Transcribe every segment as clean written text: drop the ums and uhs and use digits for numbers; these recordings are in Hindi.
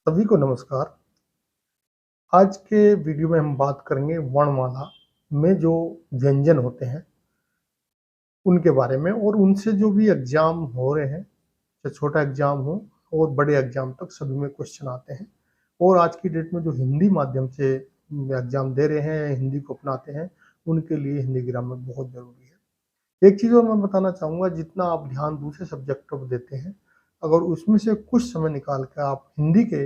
सभी को नमस्कार। आज के वीडियो में हम बात करेंगे वर्णमाला में जो व्यंजन होते हैं उनके बारे में और उनसे जो भी एग्जाम हो रहे हैं, चाहे छोटा एग्जाम हो और बड़े एग्जाम तक सभी में क्वेश्चन आते हैं। और आज की डेट में जो हिंदी माध्यम से एग्जाम दे रहे हैं, हिंदी को अपनाते हैं, उनके लिए हिंदी ग्रामर बहुत ज़रूरी है। एक चीज़ और मैं बताना चाहूँगा, जितना आप ध्यान दूसरे सब्जेक्टों पर देते हैं, अगर उसमें से कुछ समय निकाल कर आप हिंदी के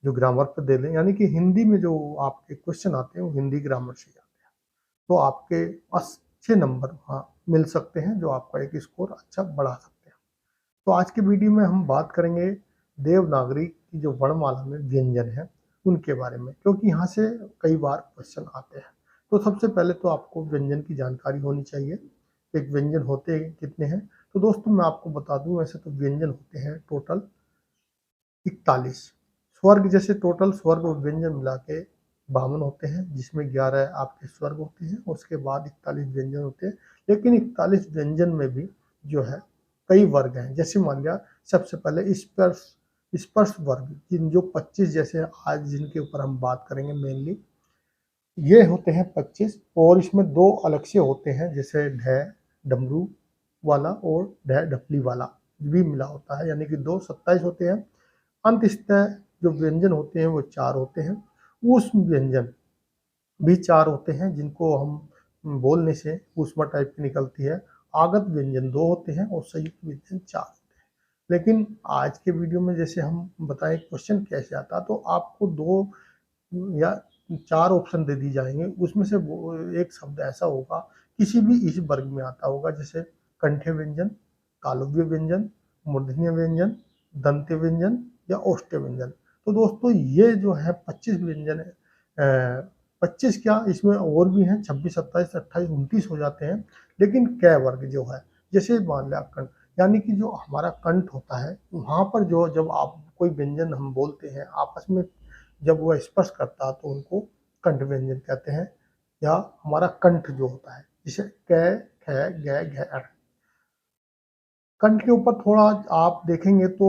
जो ग्रामर पे दे लें, यानी कि हिंदी में जो आपके क्वेश्चन आते हैं वो हिंदी ग्रामर से आते हैं, तो आपके अच्छे नंबर हाँ मिल सकते हैं, जो आपका एक स्कोर अच्छा बढ़ा सकते हैं। तो आज के वीडियो में हम बात करेंगे देवनागरी की जो वर्णमाला में व्यंजन है उनके बारे में, क्योंकि यहाँ से कई बार क्वेश्चन आते हैं। तो सबसे पहले तो आपको व्यंजन की जानकारी होनी चाहिए। एक व्यंजन होते कितने हैं, तो दोस्तों मैं आपको बता दूं, वैसे तो व्यंजन होते हैं टोटल 41। स्वर्ग जैसे टोटल स्वर्ग और व्यंजन मिला के 52 होते हैं, जिसमें 11 आपके स्वर्ग होते हैं, उसके बाद 41 व्यंजन होते हैं। लेकिन 41 व्यंजन में भी जो है कई वर्ग हैं। जैसे मान लिया, सबसे पहले स्पर्श स्पर्श वर्ग, जिन जो 25 जैसे आज जिनके ऊपर हम बात करेंगे मेनली, ये होते हैं 25। और इसमें दो अलग से होते हैं, जैसे ढ डमरू वाला और ढ ढपली वाला भी मिला होता है, यानी कि दो 27 होते हैं। अंततः जो व्यंजन होते हैं वो 4 होते हैं। ऊष्म व्यंजन भी 4 होते हैं, जिनको हम बोलने से ऊष्मा टाइप की निकलती है। आगत व्यंजन 2 होते हैं और संयुक्त व्यंजन 4 होते हैं। लेकिन आज के वीडियो में जैसे हम बताएं क्वेश्चन कैसे आता, तो आपको 2 या 4 ऑप्शन दे दी जाएंगे। उसमें से वो एक शब्द ऐसा होगा, किसी भी इस वर्ग में आता होगा, जैसे कंठ्य व्यंजन, तालव्य व्यंजन, मूर्धन्य व्यंजन, दंत्य व्यंजन या औष्ठ्य व्यंजन। तो दोस्तों ये जो है 25 व्यंजन है, 25 क्या, इसमें और भी हैं, 26, 27, 28, 29 हो जाते हैं। लेकिन क वर्ग जो है, जैसे मान लिया कंठ, यानी कि जो हमारा कंठ होता है, वहाँ पर जो जब आप कोई व्यंजन हम बोलते हैं आपस में, जब वह स्पर्श करता है तो उनको कंठ व्यंजन कहते हैं। या हमारा कंठ जो होता है, जिसे क, ख, ग, घ, अ। कंठ के ऊपर थोड़ा आप देखेंगे तो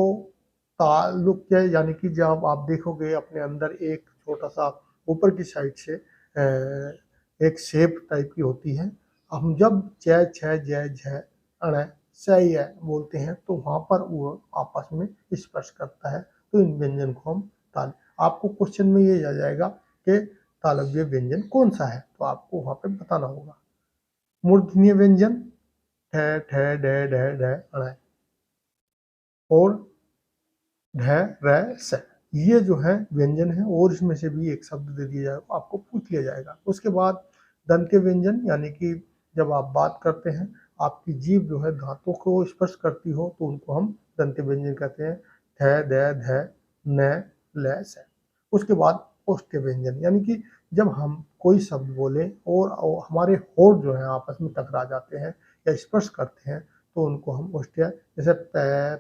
तालुक है, यानी कि जब आप देखोगे अपने अंदर एक छोटा सा ऊपर की साइड से एक शेप टाइप की होती है। हम जब च, छ, ज, झ, अण, स, य बोलते हैं तो वहाँ पर वो आपस में स्पर्श करता है, तो इन व्यंजन को हम ताल। आपको क्वेश्चन में ये आ जाएगा कि तालव्य व्यंजन कौन सा है, तो आपको वहाँ पे बताना होगा। मूर्धन्य व्यंजन ठ, ठ, ड, ढ, ढ, अण और ढ, र, स, ये जो है व्यंजन है। और इसमें से भी एक शब्द दे दिया जाएगा, आपको पूछ लिया जाएगा। उसके बाद दंत्य व्यंजन, यानी कि जब आप बात करते हैं, आपकी जीभ जो है दांतों को स्पर्श करती हो, तो उनको हम दंत्य व्यंजन कहते हैं। ठ, द, ध, न, ल, स। उसके बाद औष्ठ्य व्यंजन, यानी कि जब हम कोई शब्द बोले और हमारे होंठ जो है आपस में टकरा जाते हैं या स्पर्श करते हैं, तो उनको हम औष्ठ्य, जैसे प,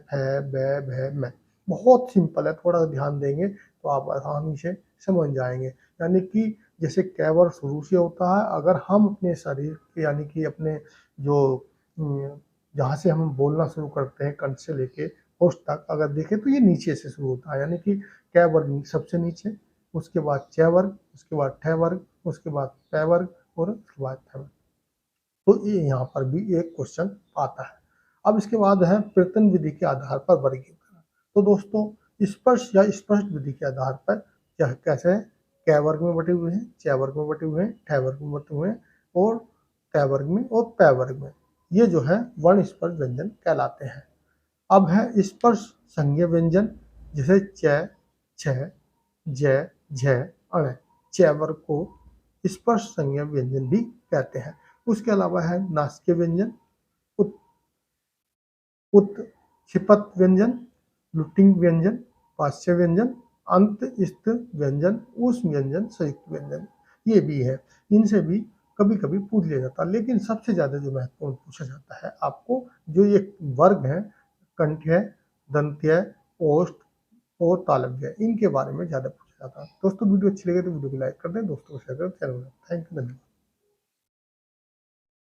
फ, ब, भ, म। बहुत सिंपल है, थोड़ा सा ध्यान देंगे तो आप आसानी से समझ जाएंगे। यानी कि जैसे कैवर शुरू से होता है, अगर हम अपने शरीर के, यानी कि अपने जो जहाँ से हम बोलना शुरू करते हैं कंठ से लेके होठ तक अगर देखें, तो ये नीचे से शुरू होता है, यानी कि कै वर्ग सबसे नीचे, उसके बाद च वर्ग, उसके बाद ठ वर्ग, उसके बाद पै वर्ग और उसके बाद थ वर्ग। तो ये यहाँ पर भी एक क्वेश्चन आता है। अब इसके बाद है प्रत्यन विधि के आधार पर वर्गीकरण। तो दोस्तों स्पर्श या स्पष्ट विधि के आधार पर यह कैसे है, कै वर्ग में बटे हुए हैं, च वर्ग में बटे हुए हैं, ठ वर्ग में बटे हुए हैं और ट वर्ग में और पै वर्ग में। ये जो है वर्ण स्पर्श व्यंजन कहलाते हैं। अब है स्पर्श संज्ञा व्यंजन, जैसे च, छ, ज, झ, अण। च वर्ग को स्पर्श संज्ञा व्यंजन भी कहते हैं। उसके अलावा है नासिक व्यंजन, उत उत्क्षिपत व्यंजन, लुटिंग व्यंजन, पाश्य व्यंजन, अंत स्थ व्यंजन, ऊष्म व्यंजन, संयुक्त व्यंजन, ये भी है। इनसे भी कभी कभी पूछ लिया जाता है, लेकिन सबसे ज्यादा जो महत्वपूर्ण पूछा जाता है आपको, जो ये वर्ग है, कंठ्य, दंत्य, ओष्ठ और तालव्य, इनके बारे में ज्यादा पूछा जाता है। दोस्तों वीडियो अच्छी लगे तो वीडियो को लाइक कर दें, दोस्तों को शेयर करें, चैनल में। थैंक यू, धन्यवाद।